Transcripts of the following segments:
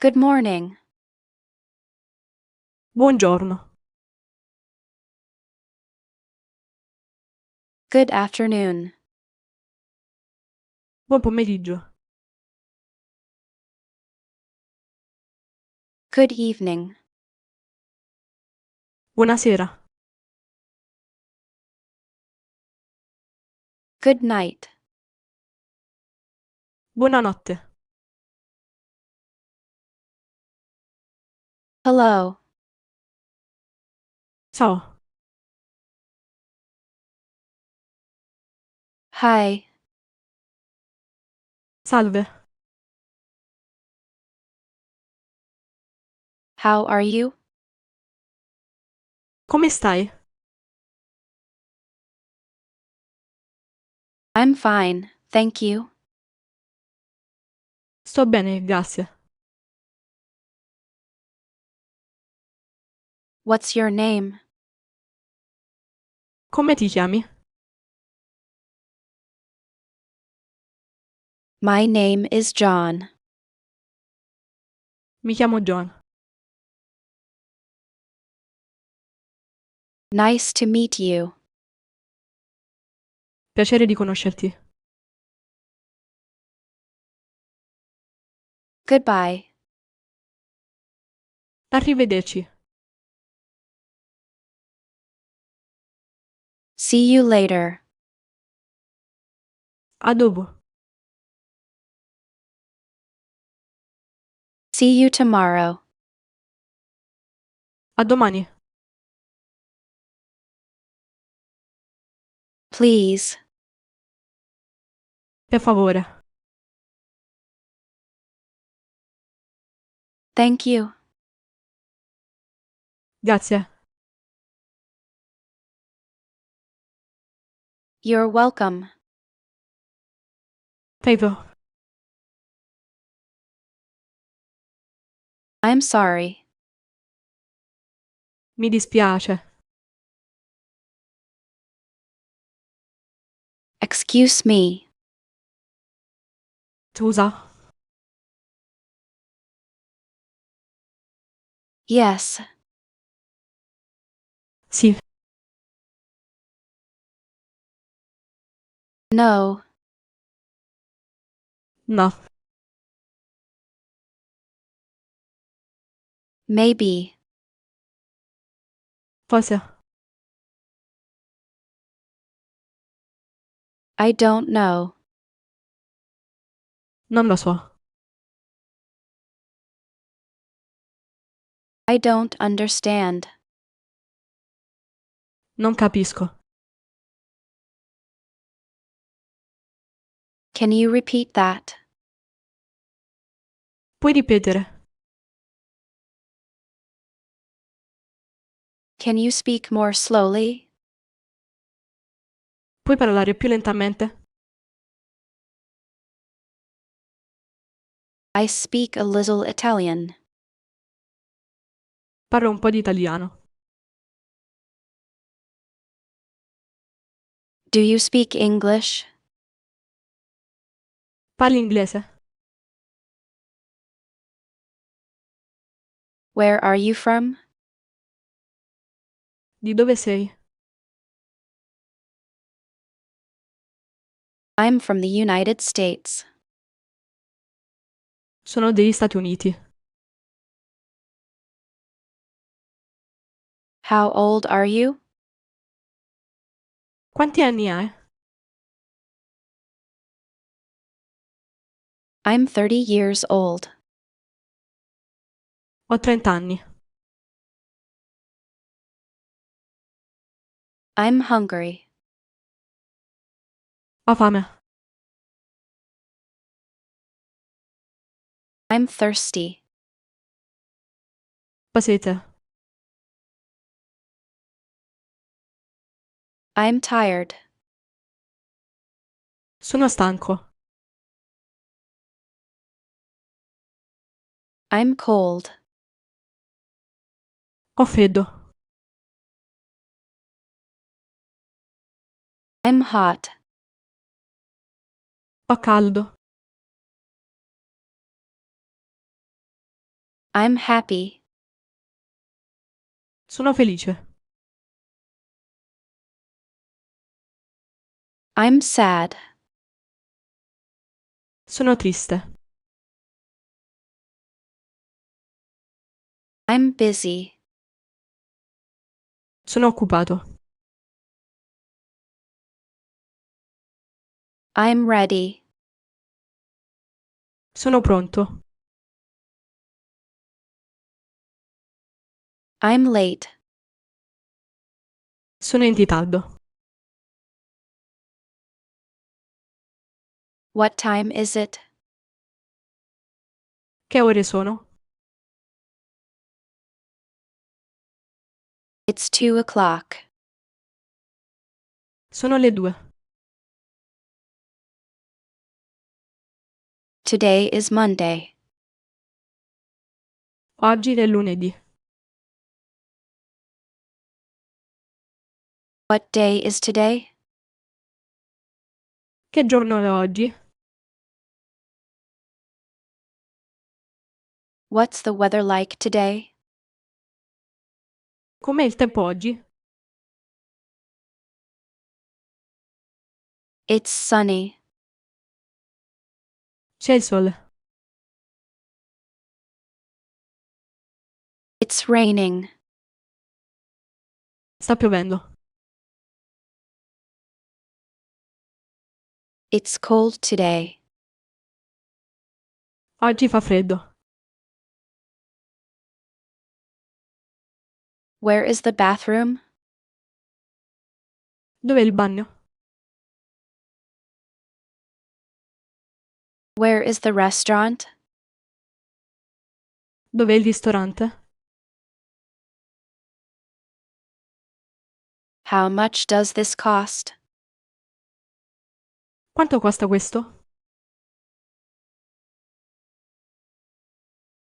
Good morning. Buongiorno, Good afternoon. buon pomeriggio, Good evening. buonasera, Good night. buonanotte, Hello. ciao, Hi. salve, How are you? come stai? I'm fine, thank you. Sto bene, grazie. What's your name? Come ti chiami? My name is John. Mi chiamo John. Nice to meet you. Piacere di conoscerti. Goodbye. Arrivederci. See you later. A dopo. See you tomorrow. A domani. Please. Per favore. Thank you. Grazie. You're welcome. Prego. I'm sorry. Mi dispiace. Excuse me. Scusa. Yes. Sì. No. No. Maybe. Forse. I don't know. Non lo so. I don't understand. Non capisco. Can you repeat that? Puoi ripetere? Can you speak more slowly? Puoi parlare più lentamente? I speak a little Italian. Parlo un po' di italiano. Do you speak English? Parli inglese? Where are you from? Di dove sei? I'm from the United States. Sono degli Stati Uniti. How old are you? Quanti anni hai? I'm 30 years old. Ho 30 anni. I'm hungry. Ho fame. I'm thirsty. Ho sete. I'm tired. Sono stanco. I'm cold. Ho freddo. I'm hot. Ho caldo. I'm happy. Sono felice. I'm sad. Sono triste. I'm busy. Sono occupato. I'm ready. Sono pronto. I'm late. Sono in ritardo. What time is it? Che ore sono? It's 2 o'clock. Sono le 2. Today is Monday. Oggi è lunedì. What day is today? Che giorno è oggi? What's the weather like today? Com'è il tempo oggi? It's sunny. C'è il sole. It's raining. Sta piovendo. It's cold today. Oggi fa freddo. Where is the bathroom? Dov'è il bagno? Where is the restaurant? Dov'è il ristorante? How much does this cost? Quanto costa questo?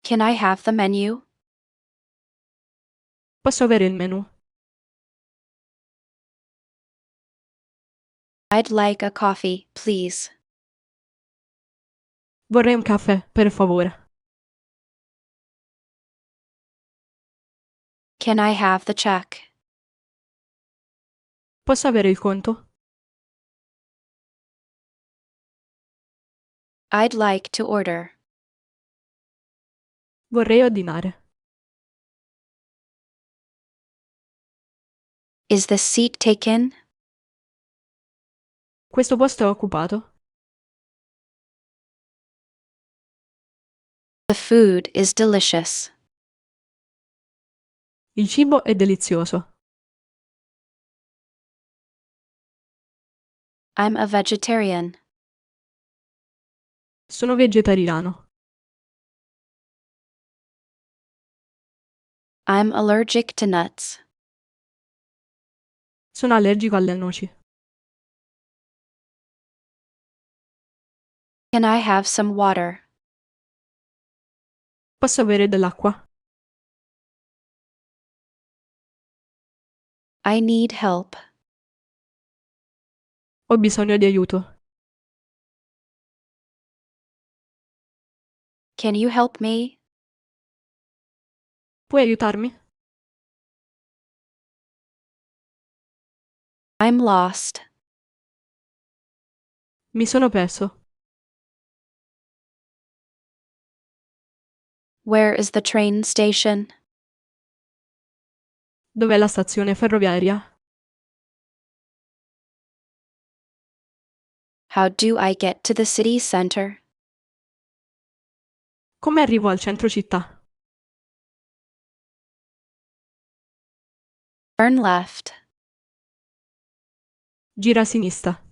Can I have the menu? Posso avere il menù? I'd like a coffee, please. Vorrei un caffè, per favore. Can I have the check? Posso avere il conto? I'd like to order. Vorrei ordinare. Is the seat taken? Questo posto è occupato? The food is delicious. Il cibo è delizioso. I'm a vegetarian. Sono vegetariano. I'm allergic to nuts. Sono allergico alle noci. Can I have some water? Posso avere dell'acqua? I need help. Ho bisogno di aiuto. Can you help me? Puoi aiutarmi? I'm lost. Mi sono perso. Where is the train station? Dov'è la stazione ferroviaria? How do I get to the city center? Come arrivo al centro città? Turn left. Gira a sinistra.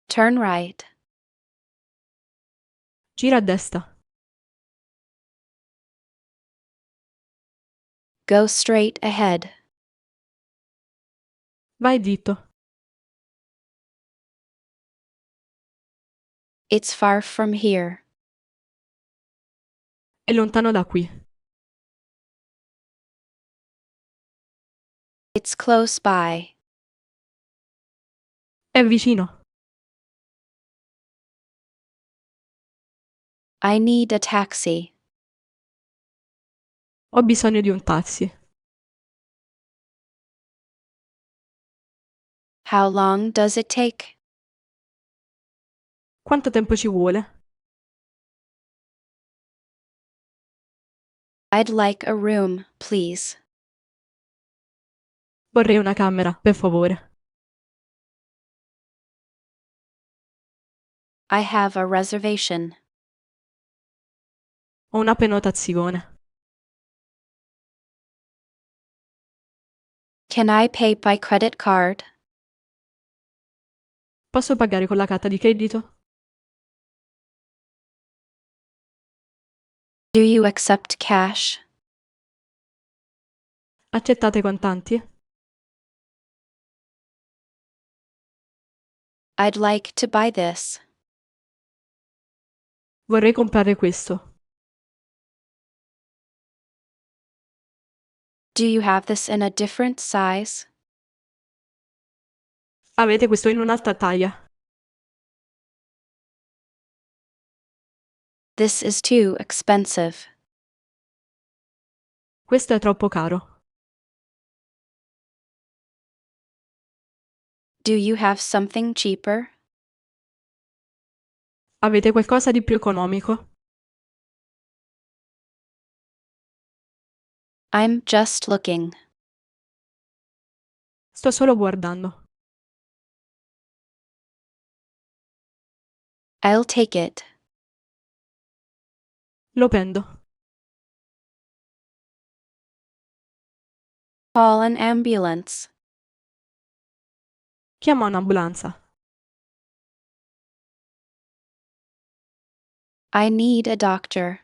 Turn right. Gira a destra. Go straight ahead. Vai dritto. It's far from here. È lontano da qui. It's close by. È vicino. I need a taxi. Ho bisogno di un taxi. How long does it take? Quanto tempo ci vuole? I'd like a room, please. Vorrei una camera, per favore. I have a reservation. Ho una prenotazione. Can I pay by credit card? Posso pagare con la carta di credito? Do you accept cash? Accettate contanti? I'd like to buy this. Vorrei comprare questo. Do you have this in a different size? Avete questo in un'altra taglia? This is too expensive. Questo è troppo caro. Do you have something cheaper? Avete qualcosa di più economico? I'm just looking. Sto solo guardando. I'll take it. Lo prendo. Call an ambulance. Chiama un'ambulanza. I need a doctor.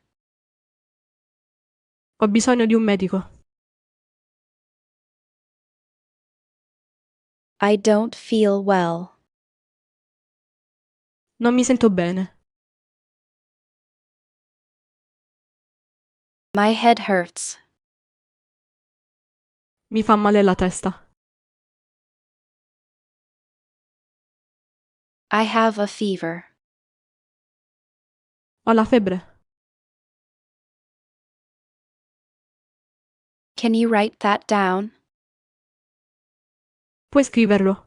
Ho bisogno di un medico. I don't feel well. Non mi sento bene. My head hurts. Mi fa male la testa. I have a fever. Ho la febbre. Can you write that down? Puoi scriverlo.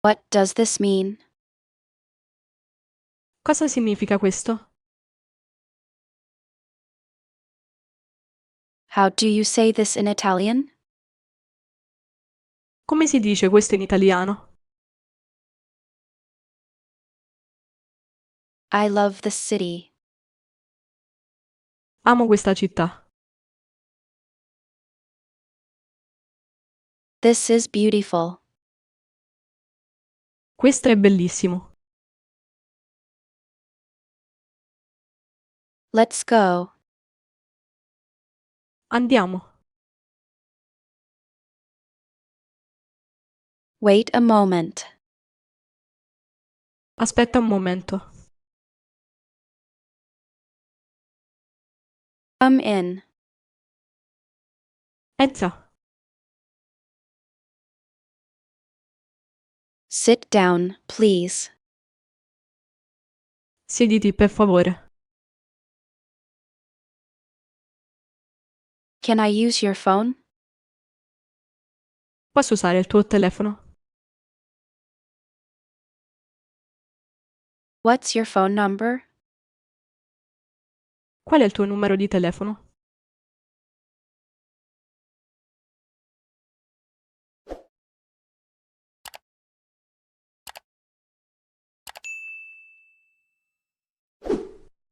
What does this mean? Cosa significa questo? How do you say this in Italian? Come si dice questo in italiano? I love the city. Amo questa città. This is beautiful. Questo è bellissimo. Let's go. Andiamo. Wait a moment. Aspetta un momento. Come in. Entra. Sit down, please. Siediti, per favore. Can I use your phone? Posso usare il tuo telefono? What's your phone number? Qual è il tuo numero di telefono?